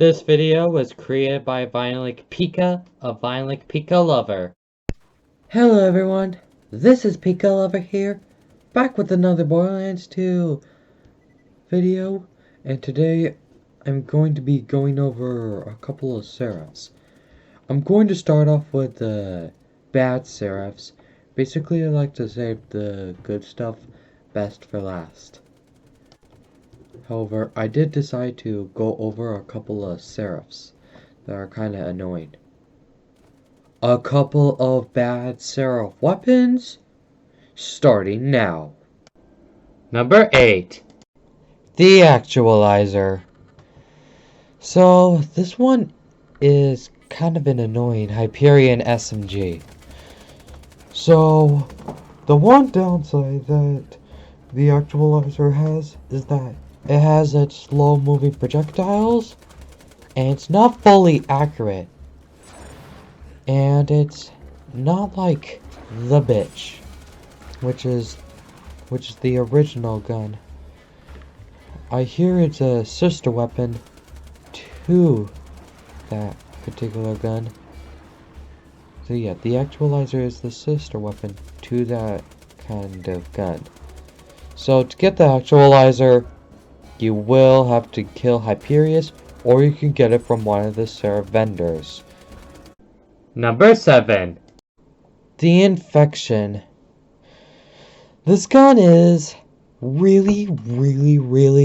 This video was created by Violent Pika, a Violent Pika lover. Hello everyone, this is Pika Lover here, back with another Borderlands 2 video, and today I'm going to be going over a couple of seraphs. I'm going to start off with the bad seraphs. Basically, I like to save the good stuff best for last. However, I did decide to go over a couple of seraphs that are kinda annoying. A couple of bad seraph weapons, starting now. Number 8. The Actualizer. So, this one is kind of an annoying Hyperion SMG. So, the one downside that the Actualizer has is that it has its slow moving projectiles, and it's not fully accurate. And it's not like the bitch, which is the original gun. I hear it's a sister weapon to that particular gun. So yeah, the Actualizer is the sister weapon to that kind of gun. So to get the Actualizer, you will have to kill Hyperius, or you can get it from one of the seraph vendors. Number 7. The Infection. This gun is really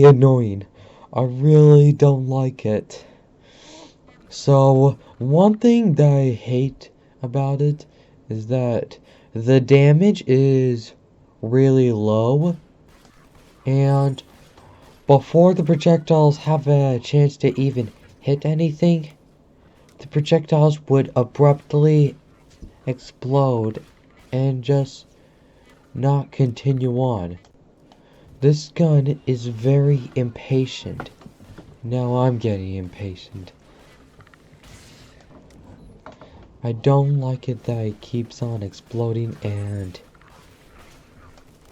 annoying. I really don't like it. So, one thing that I hate about it is that the damage is really low, and before the projectiles have a chance to even hit anything, the projectiles would abruptly explode and just not continue on. This gun is very impatient. Now I'm getting impatient. I don't like it that it keeps on exploding and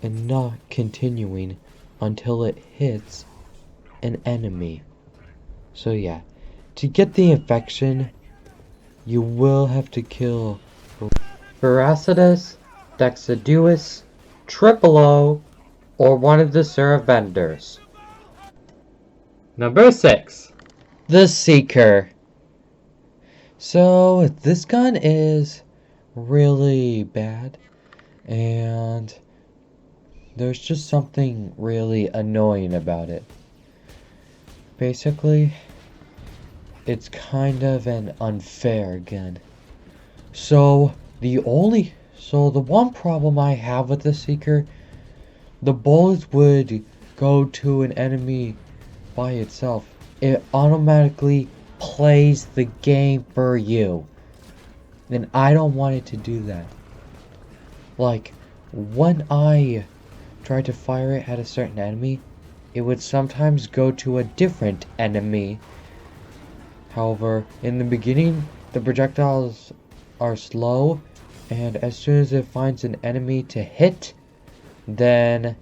not continuing until it hits an enemy. So yeah, to get the infection, you will have to kill Veracitus, Dexiduus, Tripolo, or one of the seraph vendors. Number 6. the Seeker. So this gun is really bad, and there's just something really annoying about it. Basically, it's kind of an unfair gun. So the one problem I have with the Seeker, the bullets would go to an enemy by itself. It automatically plays the game for you. And I don't want it to do that. Like, when I try to fire it at a certain enemy, it would sometimes go to a different enemy. However, in the beginning, the projectiles are slow, and as soon as it finds an enemy to hit, then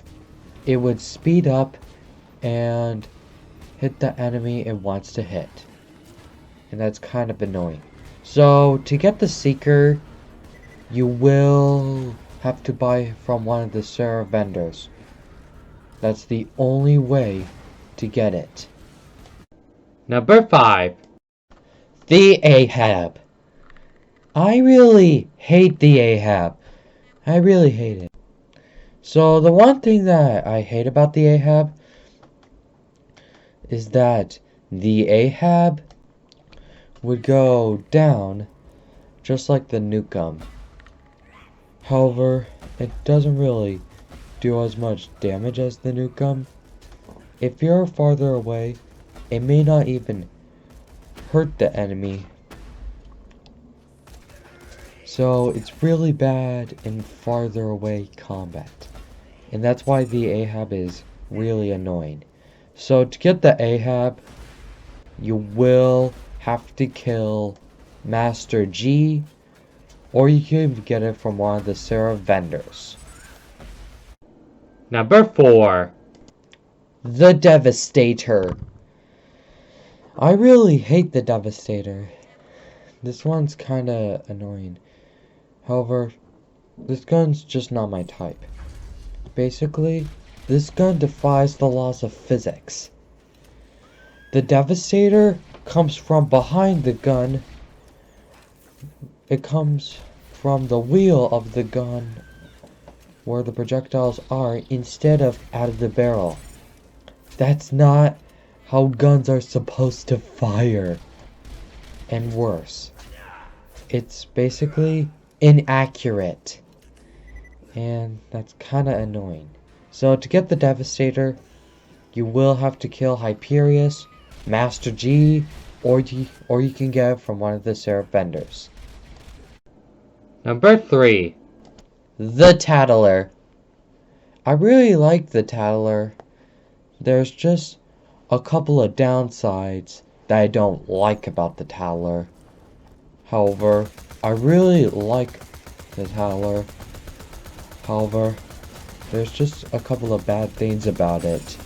it would speed up and hit the enemy it wants to hit. And that's kind of annoying. So to get the Seeker, you will have to buy from one of the seraph vendors. That's the only way to get it. Number 5. The Ahab. I really hate the Ahab. I really hate it. So the one thing that I hate about the Ahab is that the Ahab would go down just like the nuke. However, it doesn't really do as much damage as the nuke. If you're farther away, it may not even hurt the enemy. So it's really bad in farther away combat. And that's why the Ahab is really annoying. So to get the Ahab, you will have to kill Master G, or you can get it from one of the seraph vendors. Number 4. The Devastator. I really hate the Devastator. This one's kinda annoying. However, this gun's just not my type. Basically, this gun defies the laws of physics. The Devastator comes from behind the gun. It comes from the wheel of the gun where the projectiles are instead of out of the barrel. That's not how guns are supposed to fire. And worse, it's basically inaccurate. And that's kinda annoying. So to get the Devastator, you will have to kill Hyperius, Master G, or you can get it from one of the seraph vendors. Number 3. The Tattler. I really like the Tattler. There's just a couple of downsides that I don't like about the Tattler. However, I really like the Tattler. However, there's just a couple of bad things about it.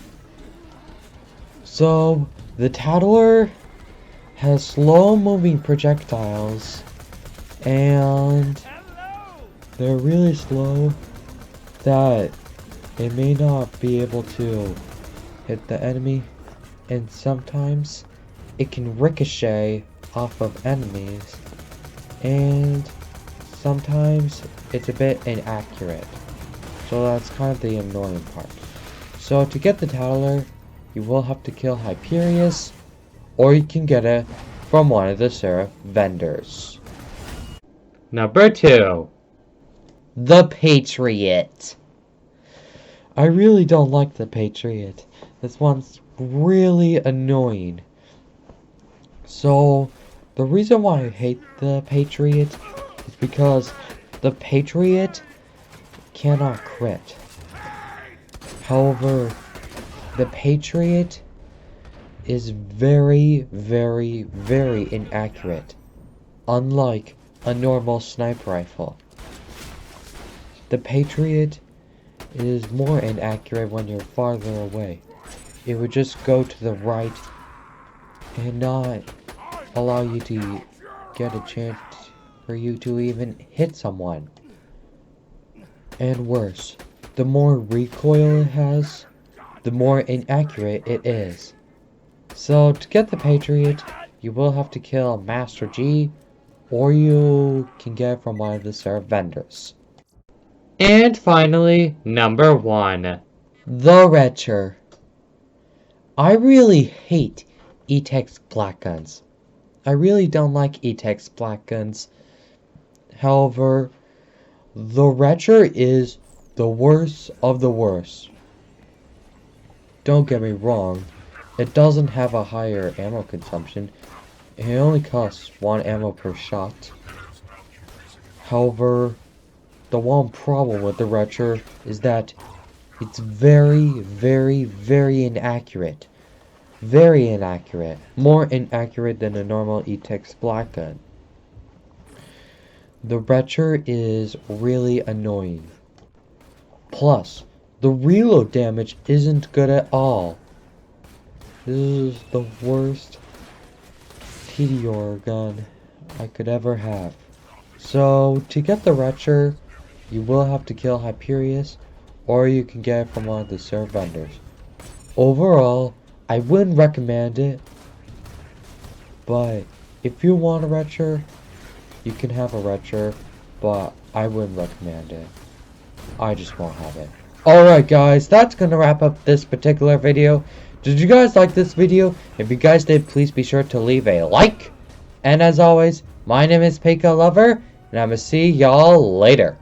So, the Tattler has slow-moving projectiles, and they're really slow that it may not be able to hit the enemy, and sometimes it can ricochet off of enemies, and sometimes it's a bit inaccurate. So that's kind of the annoying part. So to get the Tattler, you will have to kill Hyperius, or you can get it from one of the seraph vendors. Number 2. The Patriot. I really don't like the Patriot. This one's really annoying. So, the reason why I hate the Patriot is because the Patriot cannot crit. However, the Patriot is very, very, very inaccurate, unlike a normal sniper rifle. The Patriot is more inaccurate when you're farther away. It would just go to the right and not allow you to get a chance for you to even hit someone. And worse, the more recoil it has, the more inaccurate it is. So to get the Patriot, you will have to kill Master G, or you can get it from one of the seraph vendors. And finally, number 1. The Retcher. I really hate E-Tech's black guns. I really don't like E-Tech's black guns. However, the Retcher is the worst of the worst. Don't get me wrong, it doesn't have a higher ammo consumption. It only costs 1 ammo per shot. However, the one problem with the Retcher is that it's very, very, very inaccurate. Very inaccurate. More inaccurate than a normal E-Tech's black gun. The Retcher is really annoying. Plus, the reload damage isn't good at all. This is the worst TDR gun I could ever have. So, to get the Retcher, you will have to kill Hyperius, or you can get it from one of the seraph vendors. Overall, I wouldn't recommend it, but if you want a Retcher, you can have a Retcher, but I wouldn't recommend it. I just won't have it. Alright guys, that's gonna wrap up this particular video. Did you guys like this video? If you guys did, please be sure to leave a like. And as always, my name is Pika Lover, and I'm gonna see y'all later.